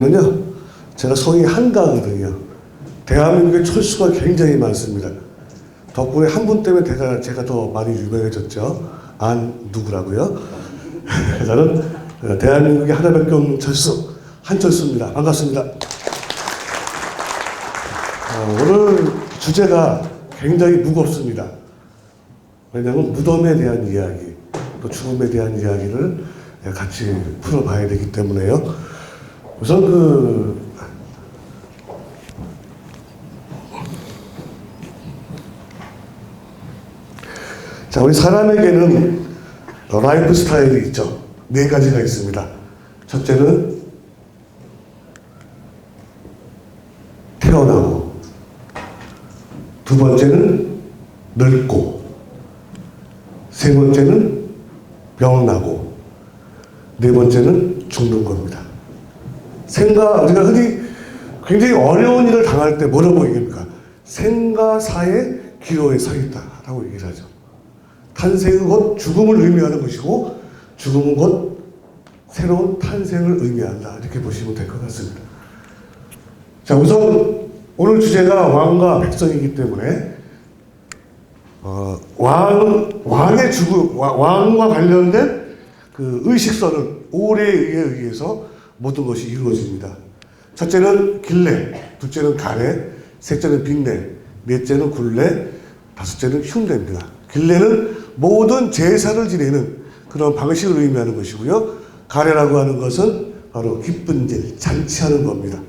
는요, 제가 성이 한가거든요. 대한민국에 철수가 굉장히 많습니다. 덕분에 한 분 때문에 제가 더 많이 유명해졌죠. 안 누구라고요? 저는 대한민국에 하나밖에 없는 철수, 한철수입니다. 반갑습니다. 오늘 주제가 굉장히 무겁습니다. 왜냐하면 무덤에 대한 이야기, 또 죽음에 대한 이야기를 같이 풀어봐야 되기 때문에요. 우선 자, 우리 사람에게는 라이프 스타일이 있죠. 네 가지가 있습니다. 첫째는 태어나고, 두 번째는 늙고, 세 번째는 병나고, 네 번째는 죽는 겁니다. 우리가 흔히 굉장히 어려운 일을 당할 때 뭐라고 얘기합니까? 생과 사의 기로에 서 있다라고 얘기를 하죠. 탄생은 곧 죽음을 의미하는 것이고, 죽음은 곧 새로운 탄생을 의미한다. 이렇게 보시면 될 것 같습니다. 자, 우선 오늘 주제가 왕과 백성이기 때문에 왕의 죽음, 왕과 관련된 그 의식서는 오래에 의해서 모든 것이 이루어집니다. 첫째는 길례, 둘째는 가례, 셋째는 빅례, 넷째는 굴례, 다섯째는 흉례입니다. 길례는 모든 제사를 지내는 그런 방식을 의미하는 것이고요. 가례라고 하는 것은 바로 기쁜 일, 잔치하는 겁니다.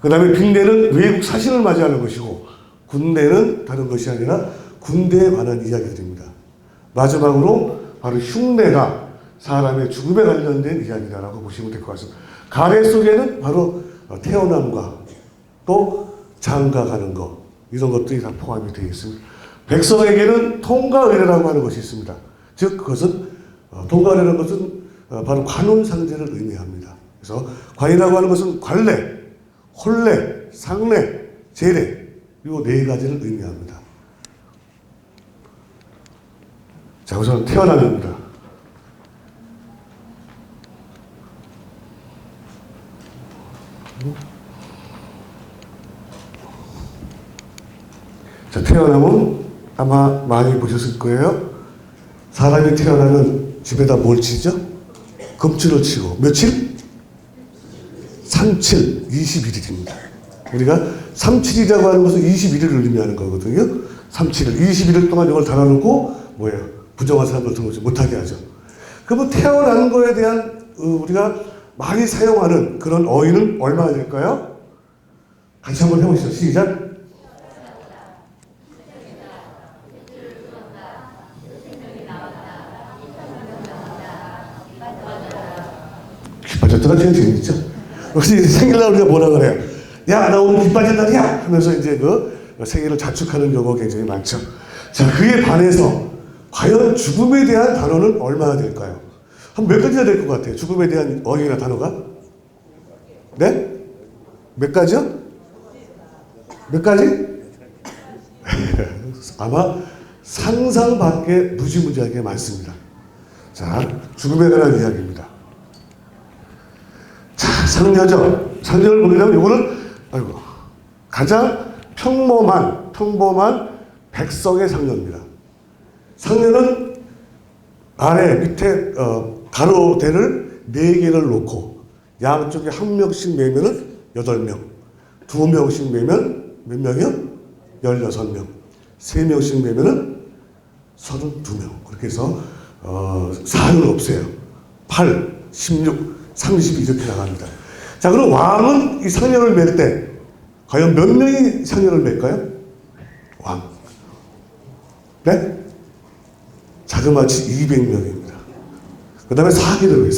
그 다음에 빅례는 외국 사신을 맞이하는 것이고, 굴례는 다른 것이 아니라 군대에 관한 이야기들입니다. 마지막으로 바로 흉례가 사람의 죽음에 관련된 이야기다라고 보시면 될 것 같습니다. 가례 속에는 바로 태어남과 또 장가 가는 것, 이런 것들이 다 포함이 되어 있습니다. 백성에게는 통가의례라고 하는 것이 있습니다. 즉 그것은 통가의례라는 것은 바로 관혼상제를 의미합니다. 그래서 관이라고 하는 것은 관례, 혼례, 상례, 제례, 이 네 가지를 의미합니다. 자, 우선 태어남입니다. 자, 태어나면 아마 많이 보셨을 거예요. 사람이 태어나면 집에다 뭘 치죠? 금줄을 치고. 며칠? 37, 21일입니다. 우리가 37이라고 하는 것은 21일을 의미하는 거거든요. 37일, 21일 동안 이걸 달아놓고 뭐예요? 부정한 사람을 들어오지 못하게 하죠. 그러면 태어나는 거에 대한 우리가 많이 사용하는 그런 어휘는 얼마나 될까요? 같이 한번 해보시죠. 시작. 기빠졌다가 제일 재밌죠. 혹시 생일날 우리가 뭐라 그래요? 야, 나 오늘 기빠진 날이야! 하면서 이제 생일을 자축하는 경우가 굉장히 많죠. 자, 그에 반해서 과연 죽음에 대한 단어는 얼마나 될까요? 한 몇 가지나 될 것 같아요. 죽음에 대한 어휘나 단어가? 네? 몇 가지요? 몇 가지? 아마 상상 밖에 무지무지하게 많습니다. 자, 죽음에 관한 이야기입니다. 자, 상녀죠. 상녀를 보게 되면 이거는 가장 평범한 백성의 상녀입니다. 상녀는 아래 밑에 가로대를 4개를 놓고 양쪽에 한 명씩 매면은 8명, 2명씩 매면 몇 명이요? 16명, 3명씩 매면은 32명. 그렇게 해서 4는 없어요. 8, 16, 30 이렇게 나갑니다. 자, 그럼 왕은 이 상녀를 맬 때 과연 몇 명이 상녀를 맬까요? 왕. 네? 자그마치 200명입니다. 그 다음에 사계를.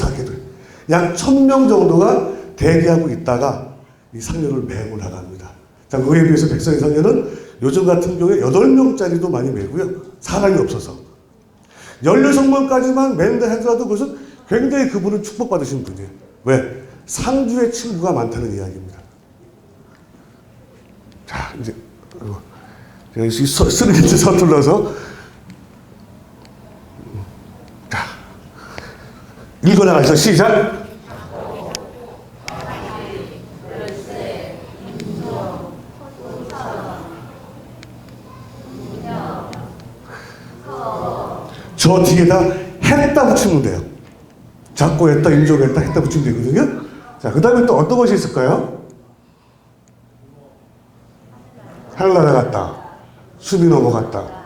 약 1000명 정도가 대기하고 있다가 이 상녀를 메고 나갑니다. 자, 그에 비해서 백성의 상녀는 요즘 같은 경우에 8명짜리도 많이 메고요. 사람이 없어서. 16명까지만 맨다 하더라도 그것은 굉장히 그분은 축복받으신 분이에요. 왜? 상주의 친구가 많다는 이야기입니다. 자, 이제 쓰레기 서툴러서 자, 읽어나가죠. 시작. 저 뒤에다 했다 붙이면 돼요. 작고 했다, 인조했다, 했다 붙이면 되거든요. 자, 그 다음에 또 어떤 것이 있을까요? 하늘 날아갔다. 숨이 넘어갔다.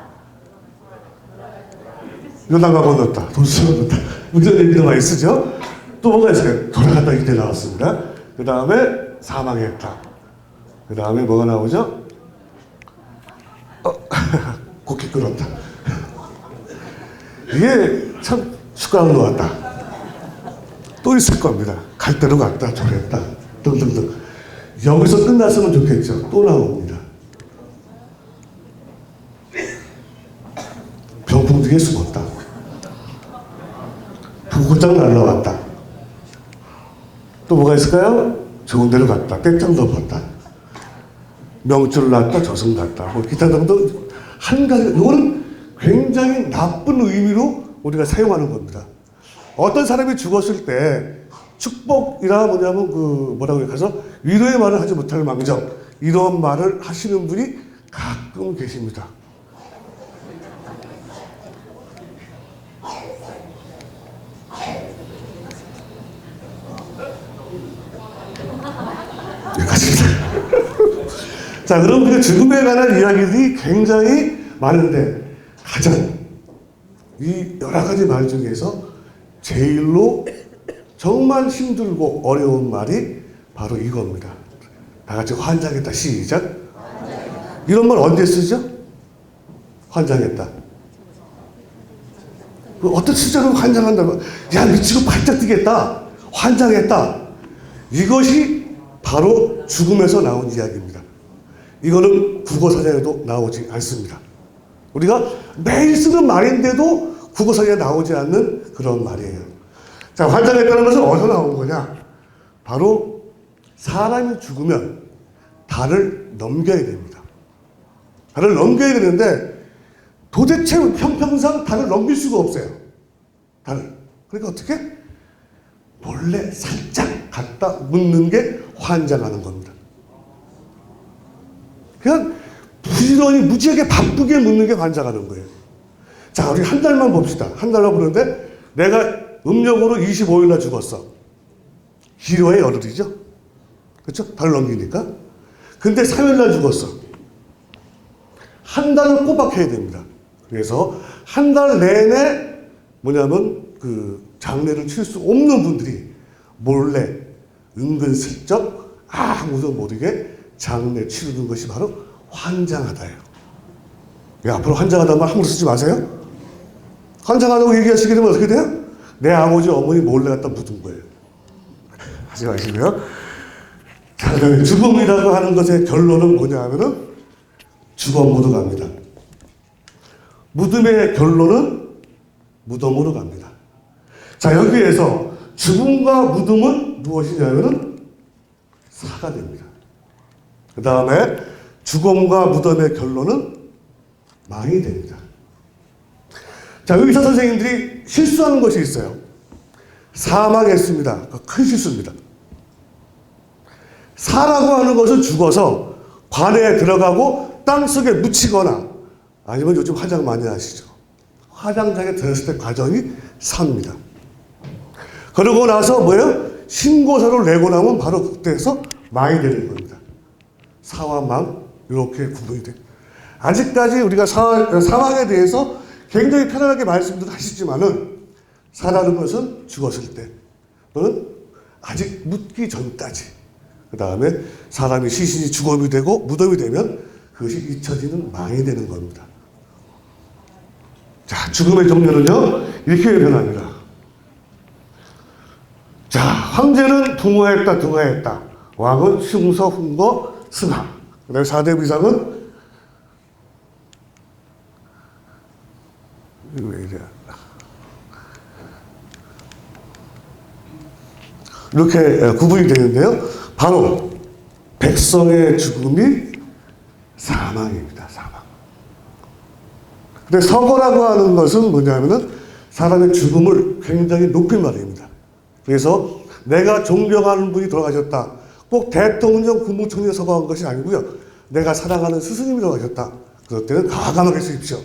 요단가 건넜다. 돈수가 건넜다. 이런 얘기도 많이 쓰죠? 또 뭐가 있을까요? 돌아갔다 이때 나왔습니다. 그 다음에 사망했다. 그 다음에 뭐가 나오죠? 곱게 끓었다. 이게 참 숟가락 놓았다. 또 있을 겁니다. 갈 대로 갔다, 저랬다, 등등등. 여기서 끝났으면 좋겠죠. 또 나옵니다. 병풍 뒤에 숨었다. 불꽃장 날라왔다. 또 뭐가 있을까요? 좋은 데로 갔다. 땡장 덮었다. 명줄 났다. 저승 갔다. 뭐 기타 등등 한 가지. 이거는 굉장히 나쁜 의미로 우리가 사용하는 겁니다. 어떤 사람이 죽었을 때 축복이라 뭐냐면 그 뭐라고 해서 위로의 말을 하지 못할 망정 이런 말을 하시는 분이 가끔 계십니다. 자, 그럼 그 죽음에 관한 이야기들이 굉장히 많은데 가장 이 여러 가지 말 중에서 제일로 정말 힘들고 어려운 말이 바로 이겁니다. 다 같이 환장했다. 시작. 이런 말 언제 쓰죠? 환장했다. 어떤 시절로 환장한다고? 야, 미치고 발작 뛰겠다. 환장했다. 이것이 바로 죽음에서 나온 이야기입니다. 이거는 국어사전에도 나오지 않습니다. 우리가 매일 쓰는 말인데도 국어사전에 나오지 않는 그런 말이에요. 자, 환장했다는 것은 어디서 나온 거냐? 바로 사람이 죽으면 달을 넘겨야 됩니다. 달을 넘겨야 되는데 도대체 형평상 달을 넘길 수가 없어요. 달을. 그러니까 어떻게? 몰래 살짝 갖다 묻는 게 환장하는 겁니다. 그냥 부지런히 무지하게 바쁘게 묻는 게 환장하는 거예요. 자, 우리 한 달만 봅시다. 한 달만 보는데 내가 음력으로 25일날 죽었어. 기료의 열흘이죠. 그렇죠? 달을 넘기니까. 근데 3일날 죽었어. 한 달을 꼬박 해야 됩니다. 그래서 한 달 내내 뭐냐면 그 장례를 칠 수 없는 분들이 몰래 은근슬쩍 아무도 모르게 장례 치르는 것이 바로 환장하다예요. 앞으로 환장하다는 말 함부로 쓰지 마세요. 환장하다고 얘기하시게 되면 어떻게 돼요? 내 아버지 어머니 몰래 갖다 묻은 거예요. 하지 마시고요. 자, 그다음에 죽음이라고 하는 것의 결론은 뭐냐 하면은 죽음으로 갑니다. 무덤의 결론은 무덤으로 갑니다. 자, 여기에서 죽음과 무덤은 무엇이냐면은 사가 됩니다. 그 다음에 죽음과 무덤의 결론은 망이 됩니다. 자, 의사 선생님들이 실수하는 것이 있어요. 사망했습니다. 큰 실수입니다. 사라고 하는 것은 죽어서 관에 들어가고 땅속에 묻히거나 아니면 요즘 화장 많이 하시죠. 화장장에 들었을 때 과정이 사입니다. 그러고 나서 뭐예요? 신고서를 내고 나면 바로 그때에서 망이 되는 겁니다. 사와 망 이렇게 구분이 돼요. 아직까지 우리가 사망에 대해서 굉장히 편안하게 말씀도 하시지만은 사라는 것은 죽었을 때 또는 아직 묻기 전까지 그 다음에 사람이 시신이 죽음이 되고 무덤이 되면 그것이 잊혀지는 망이 되는 겁니다. 자, 죽음의 종류는요 이렇게 변합니다. 자, 황제는 붕어했다 등하했다. 왕은 흉서 훈거 승하. 그 다음에 4대 비상은 이거 왜 이래? 이렇게 구분이 되는데요. 바로 백성의 죽음이 사망입니다. 사망. 근데 서거라고 하는 것은 뭐냐면은 사람의 죽음을 굉장히 높인 말입니다. 그래서 내가 존경하는 분이 돌아가셨다. 꼭 대통령, 국무총리가 서거한 것이 아니고요. 내가 사랑하는 스승님이 돌아가셨다. 그럴 때는 과감하게 쓰십시오.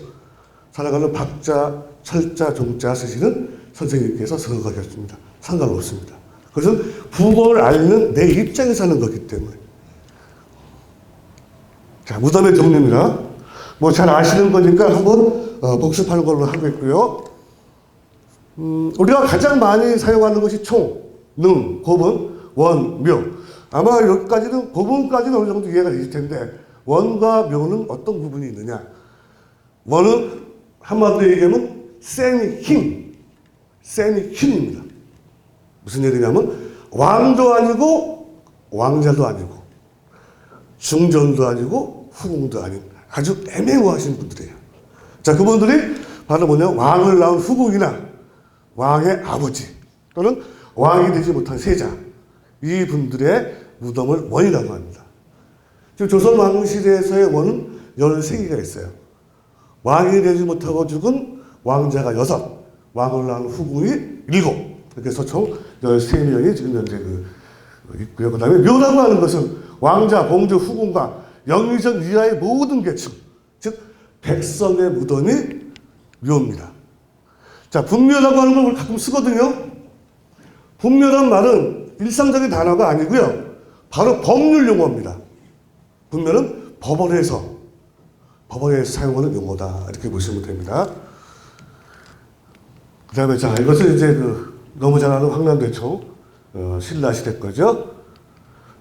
사랑하는 박자, 철자, 종자 쓰시는 선생님께서 선거하셨습니다. 상관없습니다. 그것은 국어를 알리는 내 입장에서 하는 거기 때문에. 자, 무덤의 종류입니다. 뭐 잘 아시는 거니까 한번 복습하는 걸로 하겠고요. 우리가 가장 많이 사용하는 것이 총, 능, 고분, 원, 묘. 아마 여기까지는, 고분까지는 어느 정도 이해가 되실 텐데, 원과 묘는 어떤 구분이 있느냐. 원은 한마디로 얘기하면 셈이 힘입니다. 무슨 얘기냐면 왕도 아니고 왕자도 아니고 중전도 아니고 후궁도 아닌 아주 애매모하신 분들이에요. 자, 그분들이 바로 뭐냐, 왕을 낳은 후궁이나 왕의 아버지 또는 왕이 되지 못한 세자, 이 분들의 무덤을 원이라고 합니다. 지금 조선 왕실에서의 원은 13개가 있어요. 왕이 되지 못하고 죽은 왕자가 6, 왕을 낳은 후궁이 7, 이렇게 해서 총 13명이 지금 현재 있고요. 그 다음에 묘라고 하는 것은 왕자, 공주, 후궁과 영의정 이하의 모든 계층, 즉 백성의 무덤이 묘입니다. 자, 분묘라고 하는 걸 우리 가끔 쓰거든요. 분묘란 말은 일상적인 단어가 아니고요. 바로 법률 용어입니다. 분묘는 법원에서 사용하는 용어다, 이렇게 보시면 됩니다. 그 다음에 자, 이것은 이제 너무 잘 아는 황남대청 신라시대 거죠.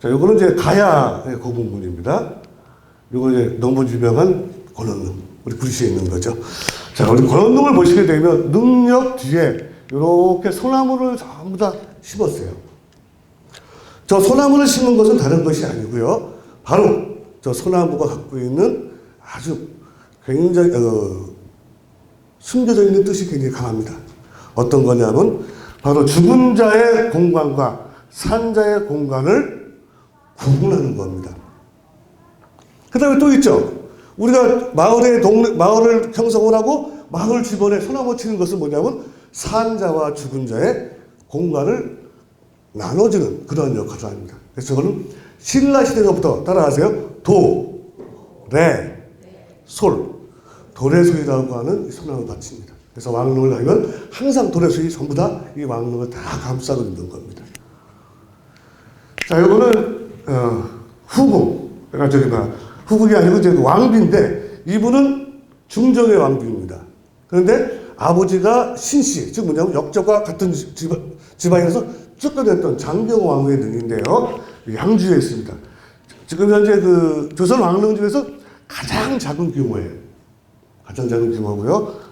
자, 요거는 이제 가야의 고분문입니다. 요거 이제 너무 유명한 권원능, 우리 구리시에 있는 거죠. 자, 우리 권원능을 보시게 되면 능력 뒤에 이렇게 소나무를 전부 다 심었어요. 저 소나무를 심은 것은 다른 것이 아니고요. 바로 저 소나무가 갖고 있는 아주 굉장히 숨겨져 있는 뜻이 굉장히 강합니다. 어떤 거냐면 바로 죽은 자의 공간과 산자의 공간을 구분하는 겁니다. 그 다음에 또 있죠. 우리가 마을을 형성을 하고 마을 주변에 소나무 치는 것은 뭐냐면 산자와 죽은 자의 공간을 나눠주는 그런 역할을 합니다. 그래서 저거는 신라시대로부터 따라하세요. 도, 레, 솔, 도래소이라고 하는 소나무 밭입니다. 그래서 왕릉을 가면 항상 도래소이 전부 다 이 왕릉을 다 감싸고 있는 겁니다. 자, 이거는 후궁, 후궁이 아니고 이제 왕비인데 이분은 중정의 왕비입니다. 그런데 아버지가 신씨, 즉 뭐냐면 역적과 같은 집안에서 쫓겨냈던 장경 왕후의 능인데요. 양주에 있습니다. 지금 현재 조선 왕릉 중에서 가장 작은 규모예요. 가장 작은 규모고요.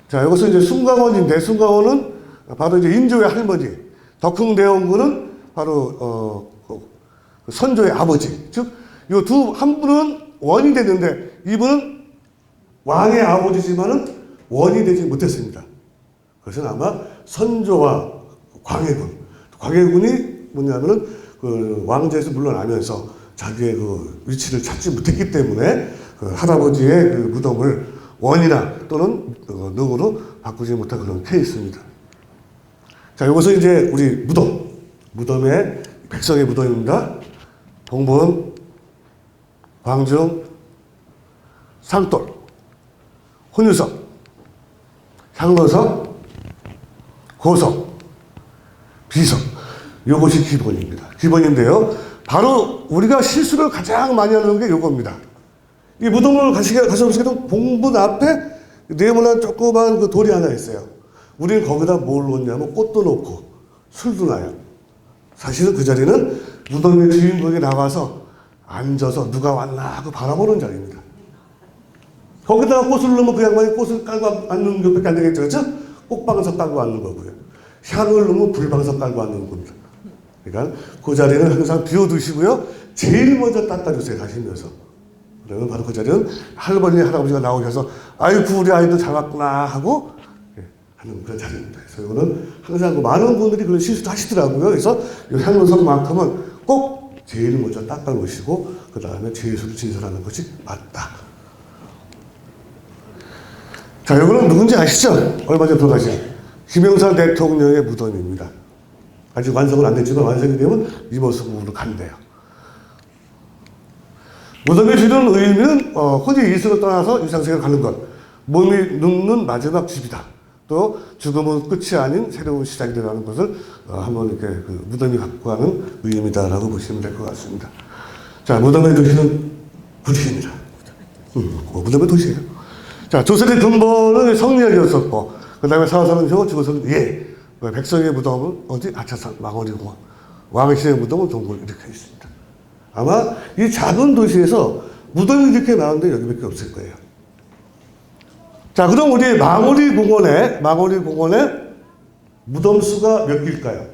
자, 이것은 이제 숭강원인데, 숭강원은 바로 이제 인조의 할머니, 덕흥대원군은 바로 선조의 아버지. 즉, 한 분은 원이 됐는데 이분은 왕의 아버지지만은 원이 되지 못했습니다. 그것은 아마 선조와 광해군이 뭐냐면은 왕제에서 물러나면서 자기의 위치를 찾지 못했기 때문에 할아버지의 무덤을 원이나 또는 능으로 바꾸지 못한 그런 케이스입니다. 자, 이것은 이제 우리 무덤의 백성의 무덤입니다. 동분, 광중, 상돌, 혼유석, 향로석, 고석, 비석. 이것이 기본입니다. 기본인데요. 바로 우리가 실수를 가장 많이 하는 게 이겁니다. 이 무덤을 가셔보시게도 봉분 앞에 네모난 조그만 돌이 하나 있어요. 우리는 거기다 뭘 놓냐면 꽃도 놓고 술도 놔요. 사실은 그 자리는 무덤의 주인공이 나와서 앉아서 누가 왔나 하고 바라보는 자리입니다. 거기다가 꽃을 넣으면 그 양반이 꽃을 깔고 앉는 것밖에 안 되겠죠. 그렇죠? 꽃방석 깔고 앉는 거고요. 향을 넣으면 불방석 깔고 앉는 겁니다. 그러니까 그 자리는 항상 비워두시고요. 제일 먼저 닦아주세요. 가시면서. 그러면 바로 그 자리는 할머니, 할아버지가 나오셔서 아이고 우리 아이도 잘 왔구나 하고 하는 그런 자리입니다. 그래서 이거는 항상 많은 분들이 그런 실수도 하시더라고요. 그래서 이 향로석만큼은 꼭 제일 먼저 닦아놓으시고 그 다음에 제수를 진설하는 것이 맞다. 자, 이거는 누군지 아시죠? 얼마 전에 돌아가신 김영삼 대통령의 무덤입니다. 아직 완성은 안 됐지만 완성이 되면 이 모습으로 간대요. 무덤에 주는 의미는 혼이 이승을 떠나서 유상세계를 가는 것. 몸이 눕는 마지막 집이다. 또 죽음은 끝이 아닌 새로운 시작이라는 것을 한번 이렇게 그 무덤이 갖고 가는 의미다라고 보시면 될 것 같습니다. 자, 무덤의 도시는 구리시입니다. 무덤의 도시예요. 자, 조선의 근본은 성리학이었었고, 그 다음에 사화사는 죽어서는 예, 백성의 무덤은 어디? 아차산, 망원이고, 왕신의 무덤은 동굴 이렇게 있습니다. 아마 이 작은 도시에서 무덤이 이렇게 나오는데 여기밖에 없을 거예요. 자, 그럼 우리 망우리 공원에 무덤 수가 몇 개일까요?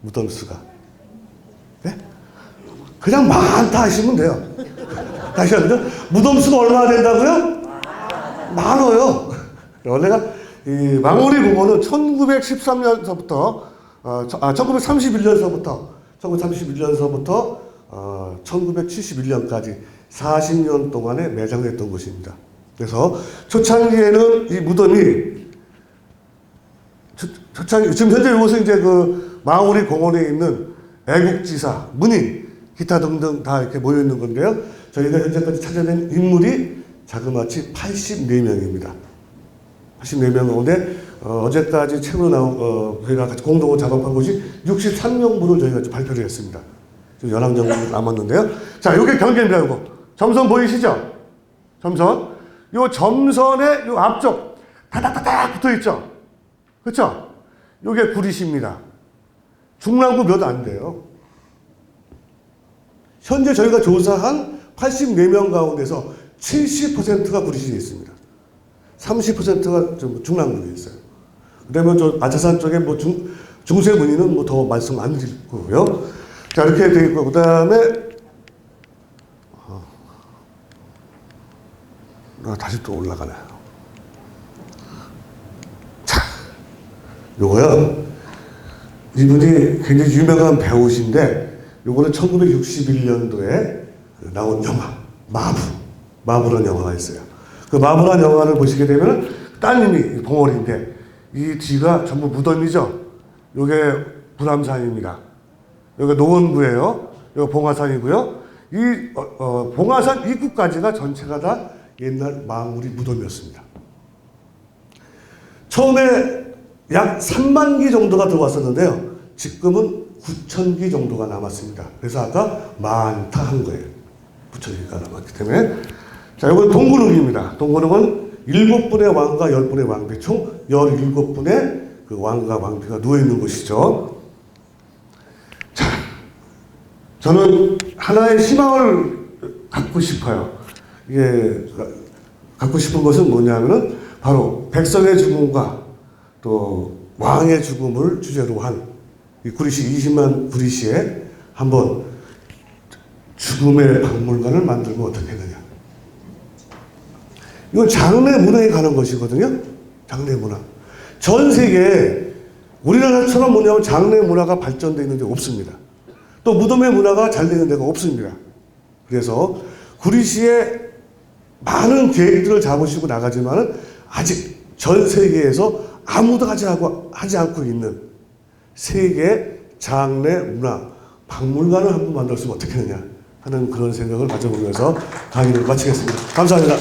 무덤 수가. 네? 그냥 많다 하시면 돼요. 다시 한번 무덤 수가 얼마나 된다고요? 많아요. 원래가 이 망우리 공원은 1913년서부터 1931년서부터 1971년까지 40년 동안에 매장됐던 곳입니다. 그래서 초창기에는 이 무덤이 지금 현재 이곳은 이제 그 망우리 공원에 있는 애국지사, 문인, 기타 등등 다 이렇게 모여 있는 건데요. 저희가 현재까지 찾아낸 인물이 자그마치 84명입니다. 84명 가운데 어제까지 책으로 나온 저희가 같이 공동으로 작업한 곳이 63명분을 저희가 발표를 했습니다. 지금 11명 남았는데요. 자, 이게 경계입니다. 이거 점선 보이시죠? 점선. 요 점선의 요 앞쪽 다닥다닥 붙어 있죠? 그렇죠? 요게 구리시입니다. 중랑구 몇 안 돼요. 현재 저희가 조사한 84명 가운데서 70%가 구리시에 있습니다. 30%가 좀 중랑구에 있어요. 그다음에 저 아차산 쪽에 뭐 중세 문의는 뭐 더 말씀 안 드릴 거고요. 자, 이렇게 되어 있고, 그다음에 다시 또 올라가네요. 자, 요거요. 이분이 굉장히 유명한 배우신데, 요거는 1961년도에 나온 영화, 마부라는 영화가 있어요. 그 마부라는 영화를 보시게 되면 따님이 봉월인데, 이 뒤가 전부 무덤이죠. 요게 불암산입니다. 여기 노원구예요. 여기 봉화산이고요. 이 봉화산 입구까지가 전체가 다 옛날 망우리 무덤이었습니다. 처음에 약 3만 기 정도가 들어왔었는데요. 지금은 9천 기 정도가 남았습니다. 그래서 아까 많다 한 거예요. 9천 기가 남았기 때문에. 자, 이건 동구릉입니다. 동구릉은 7분의 왕과 10분의 왕비, 총 17분의 그 왕과 왕비가 누워있는 곳이죠. 자, 저는 하나의 희망을 갖고 싶어요. 이게 갖고 싶은 것은 뭐냐면은 바로 백성의 죽음과 또 왕의 죽음을 주제로 한 이 구리시 20만 구리시에 한번 죽음의 박물관을 만들면 어떻겠느냐. 이건 장례 문화에 관한 것이거든요. 장례 문화. 전 세계에 우리나라처럼 뭐냐면 장례 문화가 발전되어 있는 데 없습니다. 또 무덤의 문화가 잘 되는 데가 없습니다. 그래서 구리시에 많은 계획들을 잡으시고 나가지만은 아직 전 세계에서 아무도 하지 않고 있는 세계 장례 문화 박물관을 한번 만들었으면 어떻겠느냐 하는 그런 생각을 가져보면서 강의를 마치겠습니다. 감사합니다.